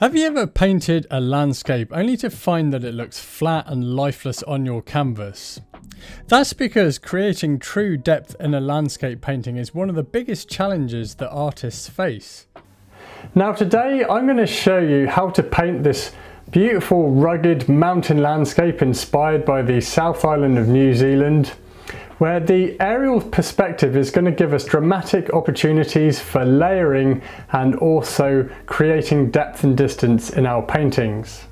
Have you ever painted a landscape only to find that it looks flat and lifeless on your canvas? That's because creating true depth in a landscape painting is one of the biggest challenges that artists face. Now today I'm going to show you how to paint this beautiful rugged mountain landscape inspired by the South Island of New Zealand, where the aerial perspective is going to give us dramatic opportunities for layering and also creating depth and distance in our paintings.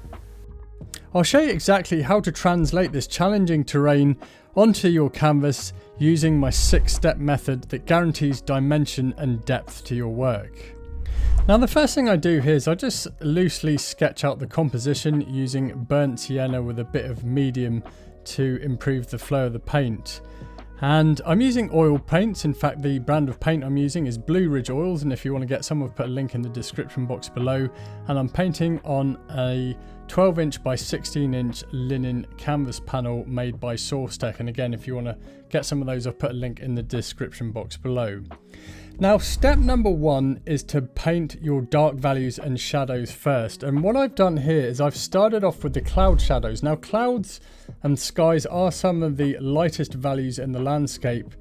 I'll show you exactly how to translate this challenging terrain onto your canvas using my 6-step method that guarantees dimension and depth to your work. Now the first thing I do here is I just loosely sketch out the composition using burnt sienna with a bit of medium to improve the flow of the paint. And I'm using oil paints. In fact, the brand of paint I'm using is Blue Ridge Oils, and if you want to get some, I've put a link in the description box below. And I'm painting on a 12-inch by 16-inch linen canvas panel made by Seascape, and again, if you want to get some of those, I've put a link in the description box below. Now, step number 1 is to paint your dark values and shadows first. And what I've done here is I've started off with the cloud shadows. Now, clouds and skies are some of the lightest values in the landscape,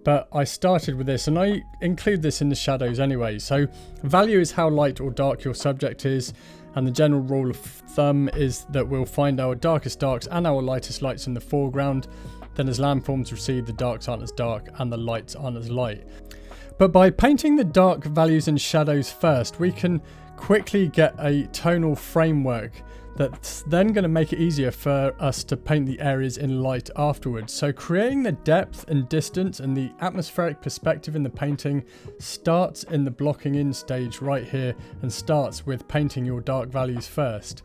but I started with this, and I include this in the shadows anyway. So value is how light or dark your subject is, and the general rule of thumb is that we'll find our darkest darks and our lightest lights in the foreground. Then as landforms recede, the darks aren't as dark and the lights aren't as light. But by painting the dark values and shadows first, we can quickly get a tonal framework that's then going to make it easier for us to paint the areas in light afterwards. So creating the depth and distance and the atmospheric perspective in the painting starts in the blocking in stage right here, and starts with painting your dark values first.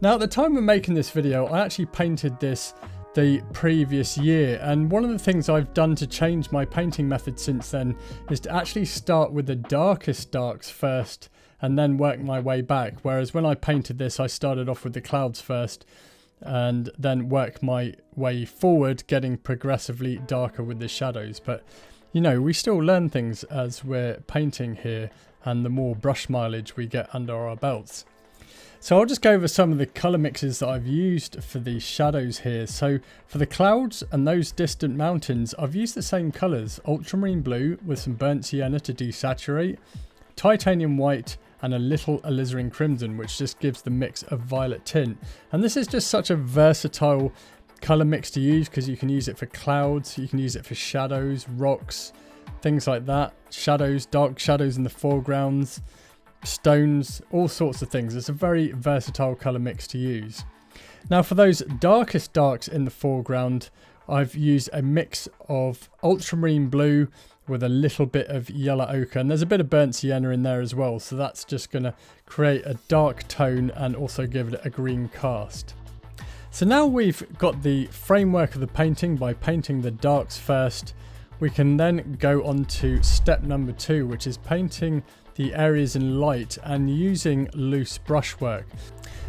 Now at the time of making this video, I actually painted this the previous year, and one of the things I've done to change my painting method since then is to actually start with the darkest darks first and then work my way back, whereas when I painted this I started off with the clouds first and then work my way forward, getting progressively darker with the shadows. But you know, we still learn things as we're painting here, and the more brush mileage we get under our belts. So I'll just go over some of the colour mixes that I've used for the shadows here. So for the clouds and those distant mountains, I've used the same colours: ultramarine blue with some burnt sienna to desaturate, titanium white, and a little alizarin crimson, which just gives the mix of violet tint. And this is just such a versatile colour mix to use, because you can use it for clouds, you can use it for shadows, rocks, things like that. Shadows, dark shadows in the foregrounds, stones, all sorts of things. It's a very versatile colour mix to use. Now for those darkest darks in the foreground, I've used a mix of ultramarine blue with a little bit of yellow ochre, and there's a bit of burnt sienna in there as well, so that's just going to create a dark tone and also give it a green cast. So now we've got the framework of the painting by painting the darks first, we can then go on to step number 2, which is painting the areas in light and using loose brushwork.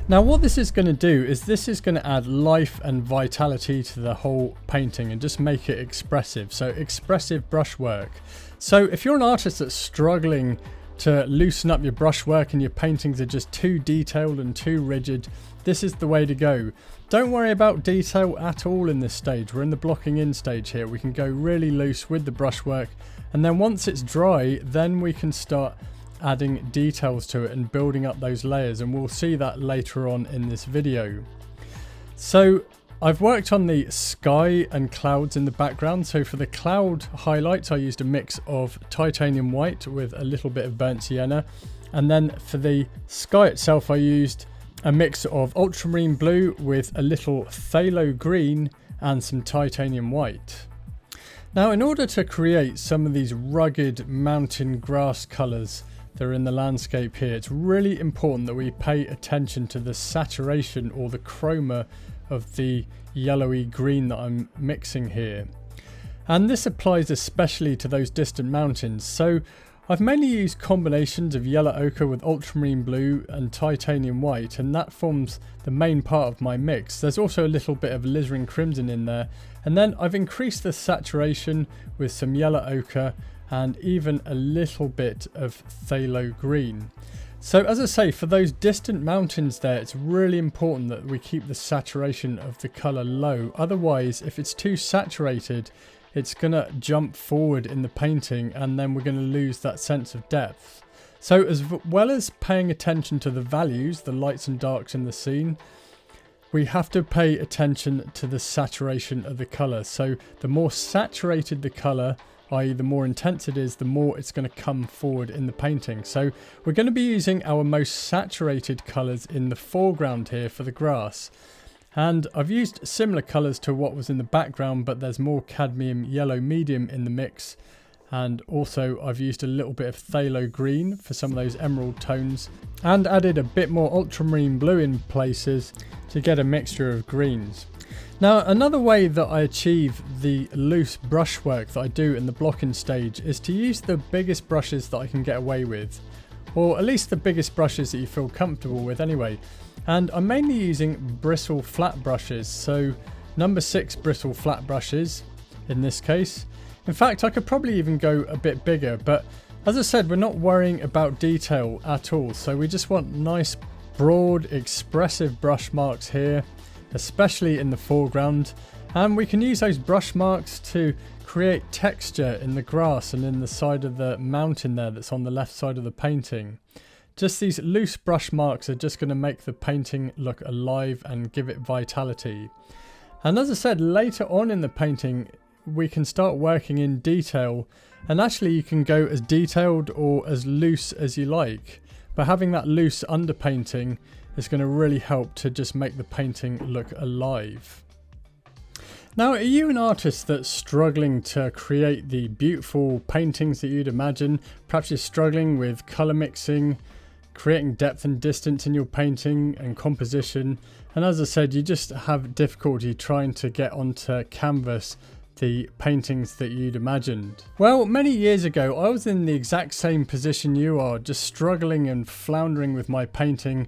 Now what this is going to do is this is going to add life and vitality to the whole painting and just make it expressive. So expressive brushwork. So if you're an artist that's struggling to loosen up your brushwork and your paintings are just too detailed and too rigid, this is the way to go. Don't worry about detail at all in this stage. We're in the blocking in stage here. We can go really loose with the brushwork, and then once it's dry, then we can start adding details to it and building up those layers, and we'll see that later on in this video. So I've worked on the sky and clouds in the background. So for the cloud highlights, I used a mix of titanium white with a little bit of burnt sienna, and then for the sky itself I used a mix of ultramarine blue with a little phthalo green and some titanium white. Now in order to create some of these rugged mountain grass colours that are in the landscape here, it's really important that we pay attention to the saturation or the chroma of the yellowy green that I'm mixing here. And this applies especially to those distant mountains. So I've mainly used combinations of yellow ochre with ultramarine blue and titanium white, and that forms the main part of my mix. There's also a little bit of alizarin crimson in there, and then I've increased the saturation with some yellow ochre and even a little bit of phthalo green. So as I say, for those distant mountains there, it's really important that we keep the saturation of the colour low. Otherwise, if it's too saturated, it's going to jump forward in the painting and then we're going to lose that sense of depth. So as well as paying attention to the values, the lights and darks in the scene, we have to pay attention to the saturation of the colour. So the more saturated the colour, i.e. the more intense it is, the more it's going to come forward in the painting. So we're going to be using our most saturated colours in the foreground here for the grass. And I've used similar colours to what was in the background, but there's more cadmium yellow medium in the mix. And also I've used a little bit of phthalo green for some of those emerald tones and added a bit more ultramarine blue in places to get a mixture of greens. Now another way that I achieve the loose brushwork that I do in the blocking stage is to use the biggest brushes that I can get away with, or at least the biggest brushes that you feel comfortable with anyway. And I'm mainly using bristle flat brushes, so number 6 bristle flat brushes in this case. In fact, I could probably even go a bit bigger, but as I said, we're not worrying about detail at all. So we just want nice, broad, expressive brush marks here, especially in the foreground. And we can use those brush marks to create texture in the grass and in the side of the mountain there that's on the left side of the painting. Just these loose brush marks are just going to make the painting look alive and give it vitality. And as I said, later on in the painting, we can start working in detail, and actually you can go as detailed or as loose as you like, but having that loose underpainting is going to really help to just make the painting look alive. Now, are you an artist that's struggling to create the beautiful paintings that you'd imagine? Perhaps you're struggling with colour mixing, creating depth and distance in your painting and composition, and as I said, you just have difficulty trying to get onto canvas the paintings that you'd imagined. Well, many years ago I was in the exact same position you are, just struggling and floundering with my painting,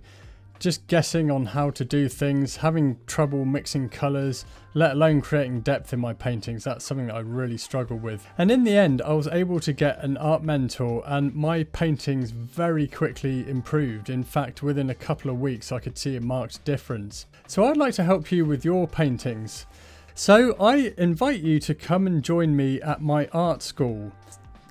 just guessing on how to do things, having trouble mixing colours, let alone creating depth in my paintings. That's something that I really struggle with. And in the end, I was able to get an art mentor and my paintings very quickly improved. In fact, within a couple of weeks, I could see a marked difference. So I'd like to help you with your paintings. So I invite you to come and join me at my art school.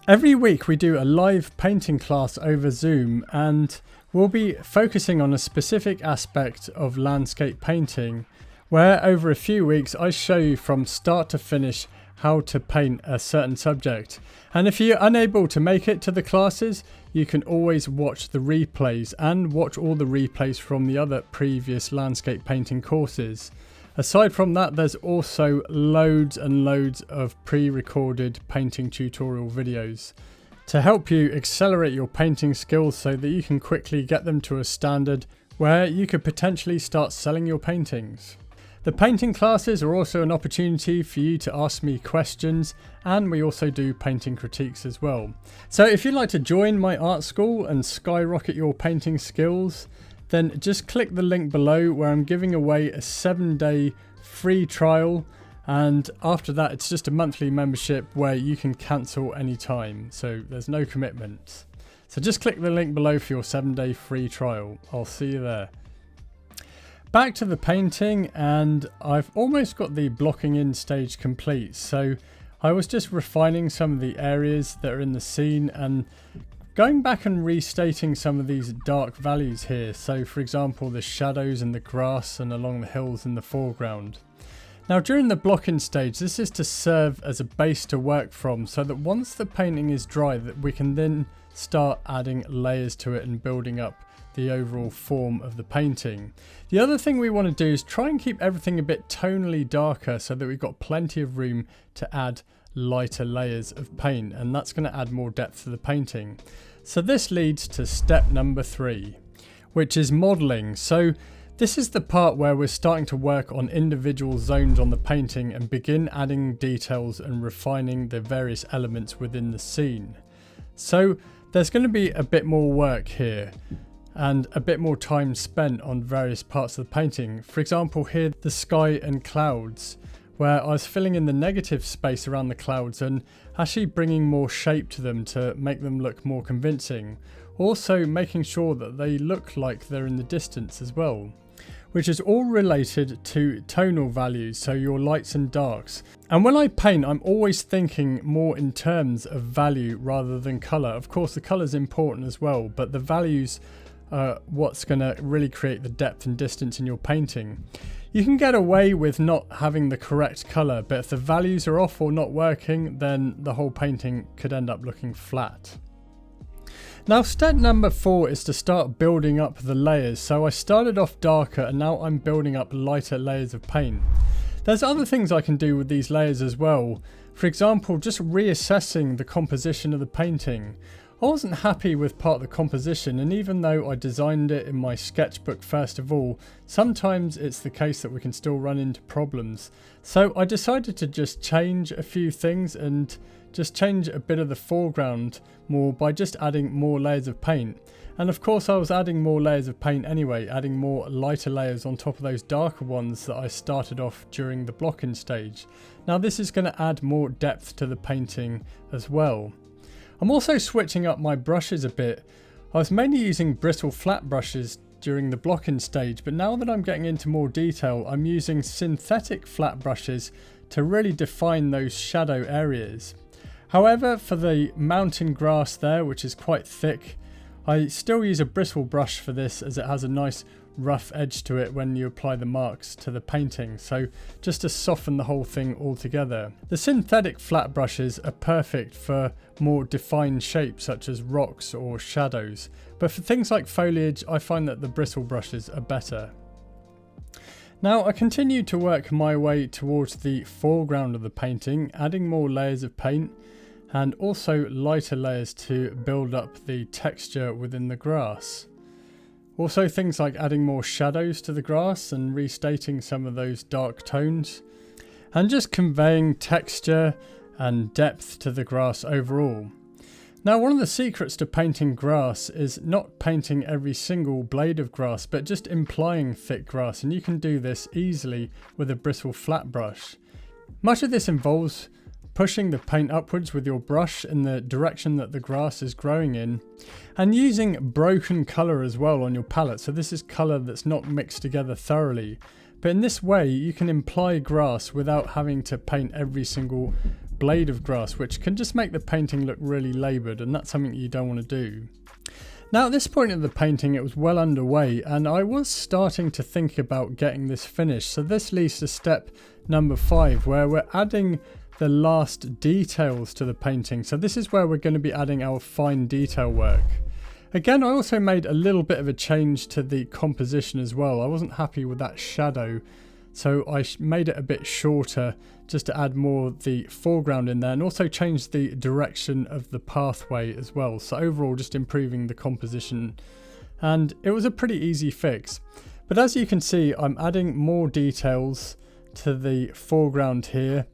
Every week we do a live painting class over Zoom, and we'll be focusing on a specific aspect of landscape painting, where over a few weeks I show you from start to finish how to paint a certain subject. And if you're unable to make it to the classes, you can always watch the replays and watch all the replays from the other previous landscape painting courses. Aside from that, there's also loads and loads of pre-recorded painting tutorial videos to help you accelerate your painting skills so that you can quickly get them to a standard where you could potentially start selling your paintings. The painting classes are also an opportunity for you to ask me questions, and we also do painting critiques as well. So if you'd like to join my art school and skyrocket your painting skills, then just click the link below where I'm giving away a 7-day free trial, and after that it's just a monthly membership where you can cancel anytime, so there's no commitment. So just click the link below for your 7-day free trial. I'll see you there. Back to the painting, and I've almost got the blocking in stage complete. So I was just refining some of the areas that are in the scene and going back and restating some of these dark values here. So for example, the shadows and the grass and along the hills in the foreground. Now during the blocking stage, this is to serve as a base to work from, so that once the painting is dry, that we can then start adding layers to it and building up the overall form of the painting. The other thing we want to do is try and keep everything a bit tonally darker so that we've got plenty of room to add lighter layers of paint, and that's going to add more depth to the painting. So this leads to step number 3, which is modelling. So this is the part where we're starting to work on individual zones on the painting and begin adding details and refining the various elements within the scene. So there's going to be a bit more work here and a bit more time spent on various parts of the painting. For example, here the sky and clouds, where I was filling in the negative space around the clouds and actually bringing more shape to them to make them look more convincing. Also making sure that they look like they're in the distance as well, which is all related to tonal values, so your lights and darks. And when I paint, I'm always thinking more in terms of value rather than colour. Of course, the colour is important as well, but the values are what's going to really create the depth and distance in your painting. You can get away with not having the correct colour, but if the values are off or not working, then the whole painting could end up looking flat. Now step number 4 is to start building up the layers. So I started off darker and now I'm building up lighter layers of paint. There's other things I can do with these layers as well. For example, just reassessing the composition of the painting. I wasn't happy with part of the composition, and even though I designed it in my sketchbook first of all, sometimes it's the case that we can still run into problems. So I decided to just change a few things and just change a bit of the foreground more by just adding more layers of paint. And of course I was adding more layers of paint anyway, adding more lighter layers on top of those darker ones that I started off during the blocking stage. Now this is going to add more depth to the painting as well. I'm also switching up my brushes a bit. I was mainly using bristle flat brushes during the blocking stage, but now that I'm getting into more detail, I'm using synthetic flat brushes to really define those shadow areas. However, for the mountain grass there, which is quite thick, I still use a bristle brush for this as it has a nice rough edge to it when you apply the marks to the painting, so just to soften the whole thing altogether. The synthetic flat brushes are perfect for more defined shapes such as rocks or shadows, but for things like foliage I find that the bristle brushes are better. Now I continue to work my way towards the foreground of the painting, adding more layers of paint and also lighter layers to build up the texture within the grass. Also things like adding more shadows to the grass and restating some of those dark tones, and just conveying texture and depth to the grass overall. Now one of the secrets to painting grass is not painting every single blade of grass, but just implying thick grass, and you can do this easily with a bristle flat brush. Much of this involves pushing the paint upwards with your brush in the direction that the grass is growing in, and using broken colour as well on your palette. So this is colour that's not mixed together thoroughly, but in this way you can imply grass without having to paint every single blade of grass, which can just make the painting look really laboured, and that's something you don't want to do. Now at this point of the painting it was well underway and I was starting to think about getting this finished, so this leads to step number 5, where we're adding the last details to the painting. So this is where we're going to be adding our fine detail work. Again, I also made a little bit of a change to the composition as well. I wasn't happy with that shadow, so I made it a bit shorter just to add more of the foreground in there, and also changed the direction of the pathway as well. So overall just improving the composition, and it was a pretty easy fix. But as you can see, I'm adding more details to the foreground here,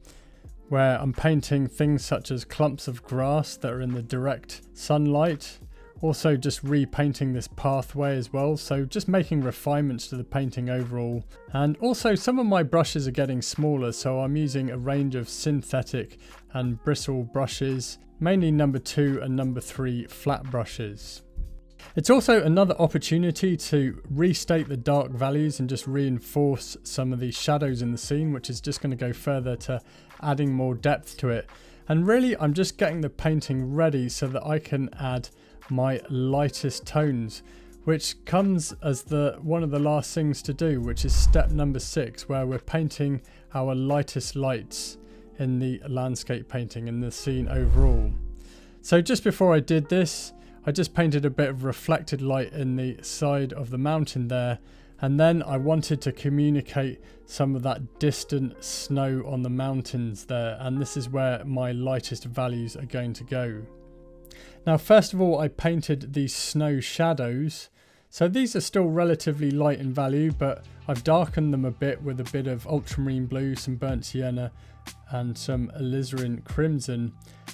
where I'm painting things such as clumps of grass that are in the direct sunlight. Also just repainting this pathway as well, so just making refinements to the painting overall. And also some of my brushes are getting smaller, so I'm using a range of synthetic and bristle brushes, mainly number 2 and number 3 flat brushes. It's also another opportunity to restate the dark values and just reinforce some of the shadows in the scene, which is just going to go further to adding more depth to it. And really I'm just getting the painting ready so that I can add my lightest tones, which comes as one of the last things to do, which is step number 6, where we're painting our lightest lights in the landscape painting in the scene overall. So just before I did this, I just painted a bit of reflected light in the side of the mountain there, and then I wanted to communicate some of that distant snow on the mountains there, and this is where my lightest values are going to go. Now first of all I painted these snow shadows, so these are still relatively light in value, but I've darkened them a bit with a bit of ultramarine blue, some burnt sienna and some alizarin crimson,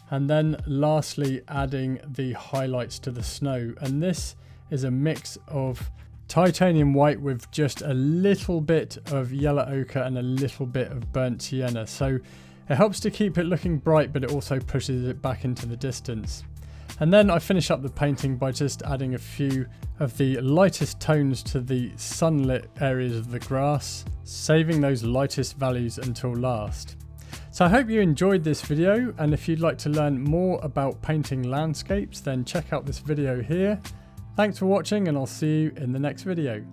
and then lastly adding the highlights to the snow. And this is a mix of titanium white with just a little bit of yellow ochre and a little bit of burnt sienna, so it helps to keep it looking bright, but it also pushes it back into the distance. And then I finish up the painting by just adding a few of the lightest tones to the sunlit areas of the grass, saving those lightest values until last. So I hope you enjoyed this video, and if you'd like to learn more about painting landscapes, then check out this video here. Thanks for watching, and I'll see you in the next video.